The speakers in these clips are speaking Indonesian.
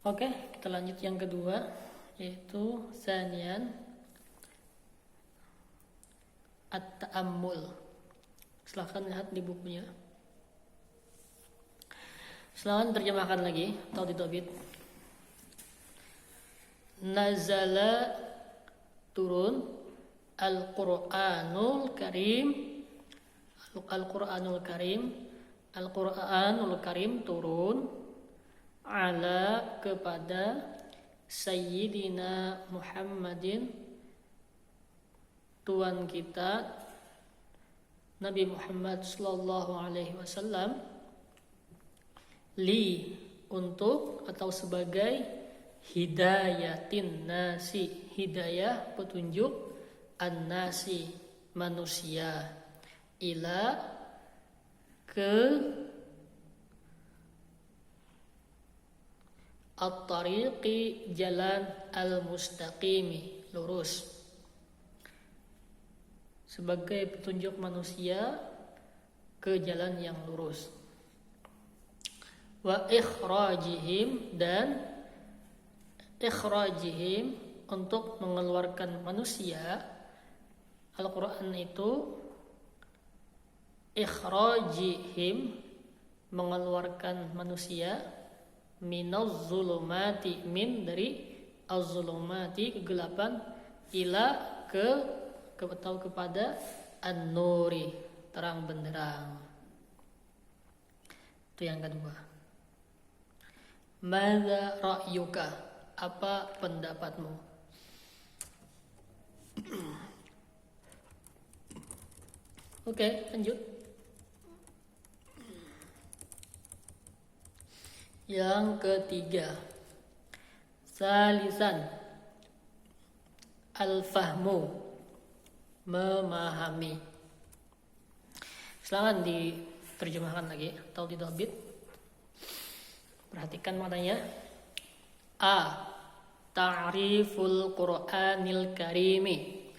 Oke, kita lanjut yang kedua, yaitu sanian at-ta'ammul. Silahkan lihat di bukunya. Silahkan terjemahkan lagi atau ditobit. Nazala, turun, Al-Qur'anul Karim. Al-Qur'anul Karim. Al-Qur'anul Karim turun ala, kepada Sayyidina Muhammadin, Tuhan kita Nabi Muhammad sallallahu alaihi wasallam, li, untuk atau sebagai hidayatin nasi, hidayah petunjuk, an-nasi, manusia, ila, ke at-tariqi, jalan, al-mustaqimi, lurus, sebagai petunjuk manusia ke jalan yang lurus. Wa ikhrajihim, dan ikhrajihim, untuk mengeluarkan manusia. Al-Quran itu ikhrajihim, mengeluarkan manusia, minaz zulumati, min dari az-zulumati, kegelapan, ila, atau kepada an-nuri, terang benderang. Itu yang kedua. Madza ra'yuka, apa pendapatmu? Oke, lanjut. Yang ketiga, salisan, al-fahmu, memahami. Silakan diterjemahkan lagi atau didobit. Perhatikan maknanya. A, ta'riful Qur'anil Karimi.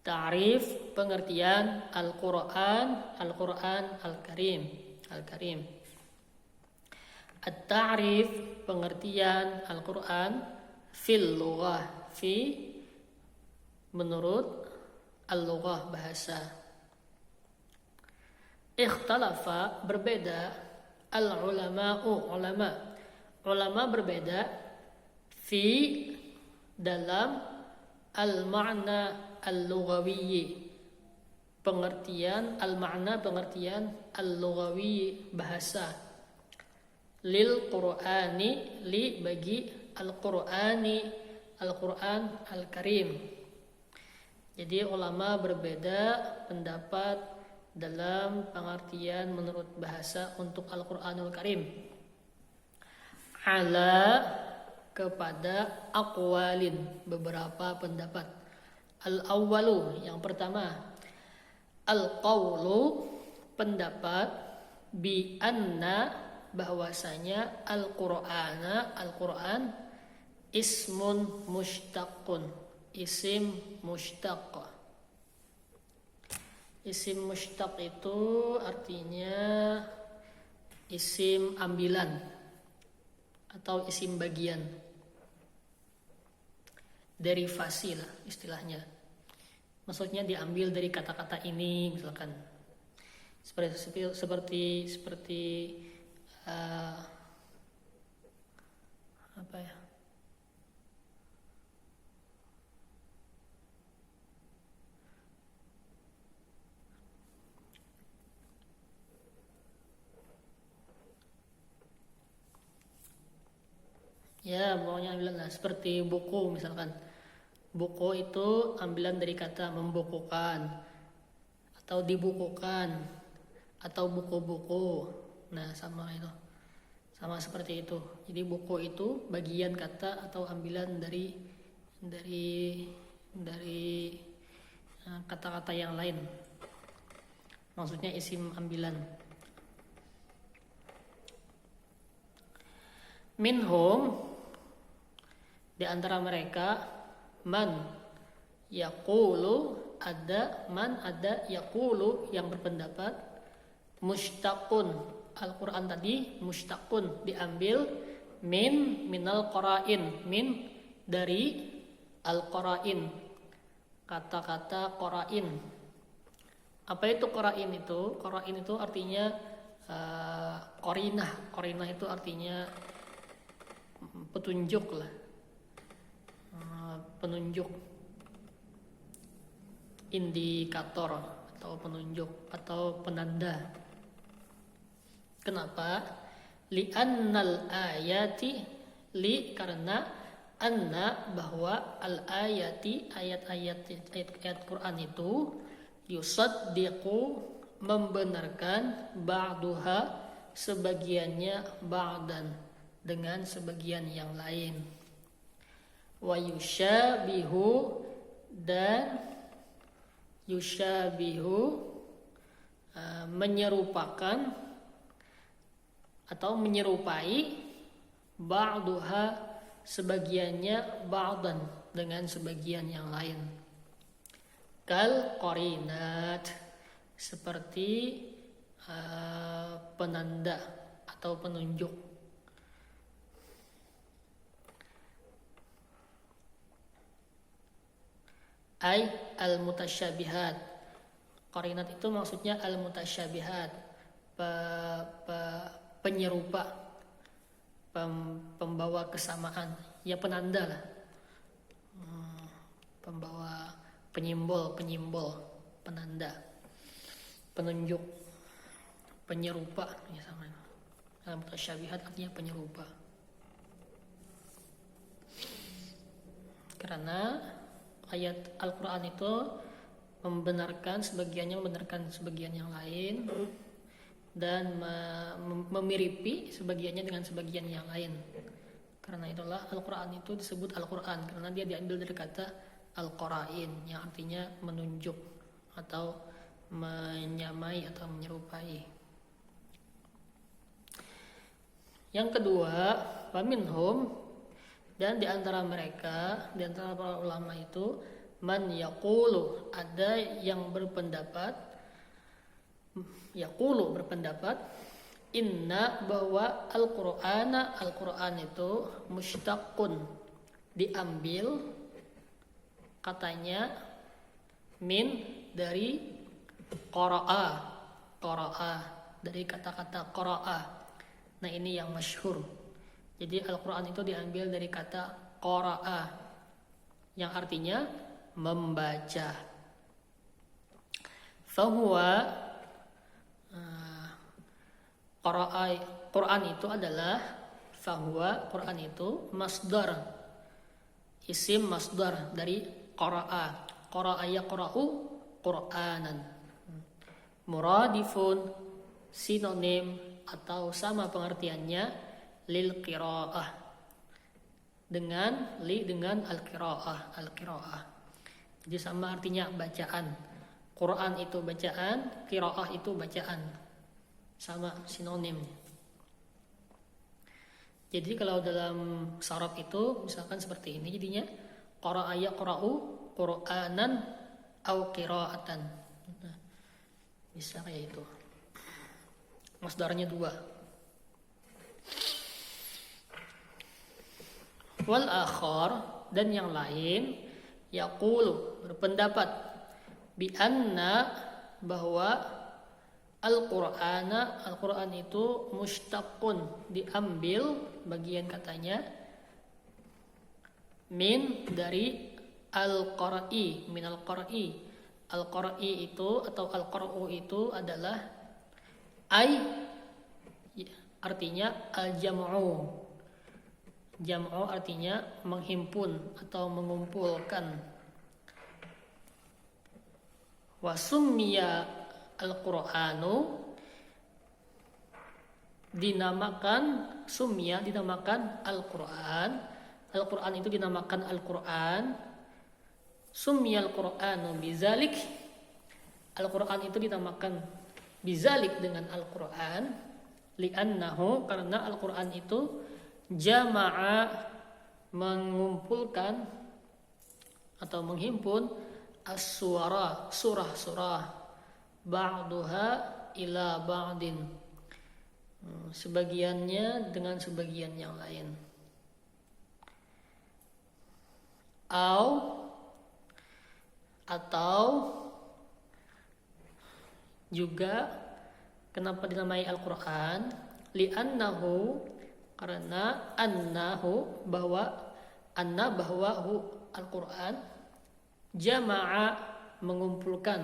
Ta'rif, pengertian Al-Qur'an, Al-Qur'an Al-Karim, Al-Karim. At-ta'rif, pengertian Al-Qur'an, fil lughah, fi, menurut al-lughah, bahasa. Ikhtalafa, berbeda, al-ulama'u, ulama berbeda, fi, dalam, al-ma'na al-lughawiyyi, pengertian, al-ma'na, pengertian al-lughawiyyi, bahasa. Lil Qur'ani, li, bagi al-Qur'ani, Al-Qur'an Al-Karim. Jadi ulama berbeda pendapat dalam pengertian menurut bahasa untuk Al-Qur'anul Karim. Ala, kepada, aqwalin, beberapa pendapat. Al-awwalu, yang pertama, al-qawlu, pendapat, bi anna, bahwasanya al-Qur'ana, Al-Qur'an, ismun mushtaqun, isim mushtaq. Isim mushtaq itu artinya isim ambilan atau isim bagian, derivasi lah istilahnya. Maksudnya diambil dari kata-kata ini, misalkan seperti apa ya? Ya, pokoknya ambilan lah. Seperti buku misalkan. Buku itu ambilan dari kata membukukan, atau dibukukan, atau buku-buku. Nah, sama itu. Sama seperti itu. Jadi buku itu bagian kata atau ambilan dari kata-kata yang lain. Maksudnya isim ambilan. Minhum, di antara mereka, man yaqulu, ada man, ada yaqulu, yang berpendapat mushtaqun. Al-Quran tadi mushtaqun, diambil minal qara'in, min dari al-qara'in, kata-kata qara'in. Apa itu qara'in itu? Qara'in itu artinya qarinah. Qarinah itu artinya petunjuk lah, penunjuk, indikator atau penunjuk atau penanda. Kenapa? Li'annal ayati, li karena anna bahwa al ayati, ayat Quran itu yusaddiqu membenarkan ba'duha sebagiannya ba'dan dengan sebagian yang lain, wa yushabihu dan yushabihu menyerupakan atau menyerupai ba'duha sebagiannya ba'dan dengan sebagian yang lain. Kal qarinat seperti penanda atau penunjuk. Ay al-mutasyabihat. Qarinat itu maksudnya al-mutasyabihat, penyerupa, pembawa kesamaan, ya penanda lah, pembawa, penyimbol, penanda, penunjuk, penyerupa, ya sama. Al-mutasyabihat artinya penyerupa. Karena ayat Al-Quran itu membenarkan sebagiannya, membenarkan sebagian yang lain, dan memiripi sebagiannya dengan sebagian yang lain. Karena itulah Al-Quran itu disebut Al-Quran, karena dia diambil dari kata Al-Qara'in yang artinya menunjuk atau menyamai atau menyerupai. Yang kedua, faminhum, dan di antara mereka, di antara para ulama itu, man yaqulu, ada yang berpendapat, yaqulu berpendapat, inna bahwa Al-Quran itu mushtaqun, diambil katanya min dari qara'a, dari kata-kata qara'a. Nah ini yang masyhur. Jadi Al-Quran itu diambil dari kata qara'a yang artinya membaca. Fahuwa, qara'a, Quran itu adalah, fahuwa, Quran itu masdar, isim masdar dari qara'a. Qara'a yaqra'u Qur'anan. Muradifun, sinonim atau sama pengertiannya lil qiraah, dengan al-qiraah. Jadi sama artinya bacaan. Quran itu bacaan, qiraah itu bacaan. Sama sinonim. Jadi kalau dalam saraf itu misalkan seperti ini jadinya qara'a yaqra'u Qur'anan au qira'atan. Nah, bisa kayak itu. Masdarnya 2. Wal akhar, dan yang lain, yaqulu berpendapat bi anna bahwa Al-Quran itu mushtaqun, diambil bagian katanya min dari al-qara'i, min al-qara'i. Al-qara'i itu atau al-qara'u itu adalah artinya al-jam'u. Jam'u artinya menghimpun atau mengumpulkan. Wa summiya al-Qur'anu, dinamakan Al-Quran. Al-Quran itu dinamakan Al-Quran. Summiya al-Qur'anu bizalik, Al-Quran itu dinamakan bizalik dengan Al-Quran, li'annahu, karena Al-Quran itu jama'a, mengumpulkan atau menghimpun as-suwara, surah-surah, ba'duha ila ba'din, sebagiannya dengan sebagian yang lain. Atau juga kenapa dinamai Al-Quran? Li'annahu, karena annahu, bahwa Al-Quran jama'a, mengumpulkan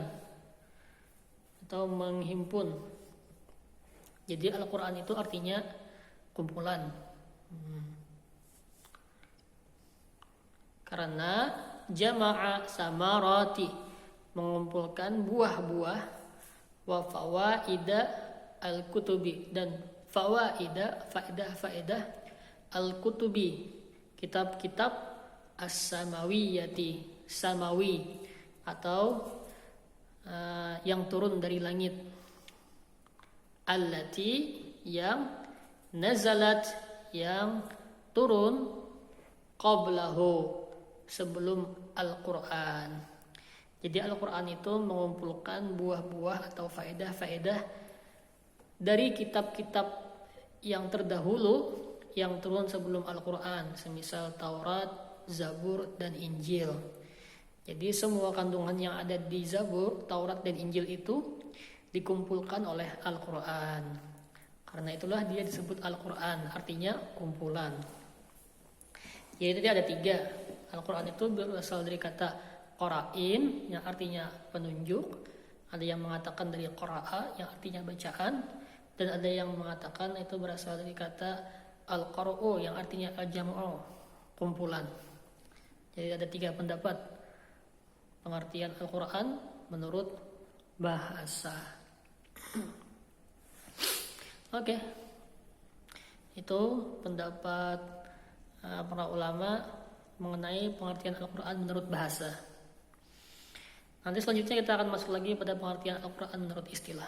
atau menghimpun. Jadi Al-Quran itu artinya kumpulan. Karena jama'a samarati, mengumpulkan buah-buah, wa fawaida al-kutubi, dan faedah al-kutubi, kitab-kitab as-samawiyati, samawi, atau yang turun dari langit, allati, yang nazalat, yang turun, qablahu, sebelum Al-Quran. Jadi Al-Quran itu mengumpulkan buah-buah atau faedah-faedah dari kitab-kitab yang terdahulu yang turun sebelum Al-Quran, semisal Taurat, Zabur, dan Injil. Jadi semua kandungan yang ada di Zabur, Taurat, dan Injil itu dikumpulkan oleh Al-Quran. Karena itulah dia disebut Al-Quran, artinya kumpulan. Jadi ada 3. Al-Quran itu berasal dari kata qara'in, yang artinya penunjuk. Ada yang mengatakan dari qara'a, yang artinya bacaan. Dan ada yang mengatakan itu berasal dari kata al-qara'u, yang artinya al-jam'u, kumpulan. Jadi ada 3 pendapat pengertian Al-Quran menurut bahasa. Oke. Itu pendapat para ulama mengenai pengertian Al-Quran menurut bahasa. Nanti selanjutnya kita akan masuk lagi pada pengertian Al-Quran menurut istilah.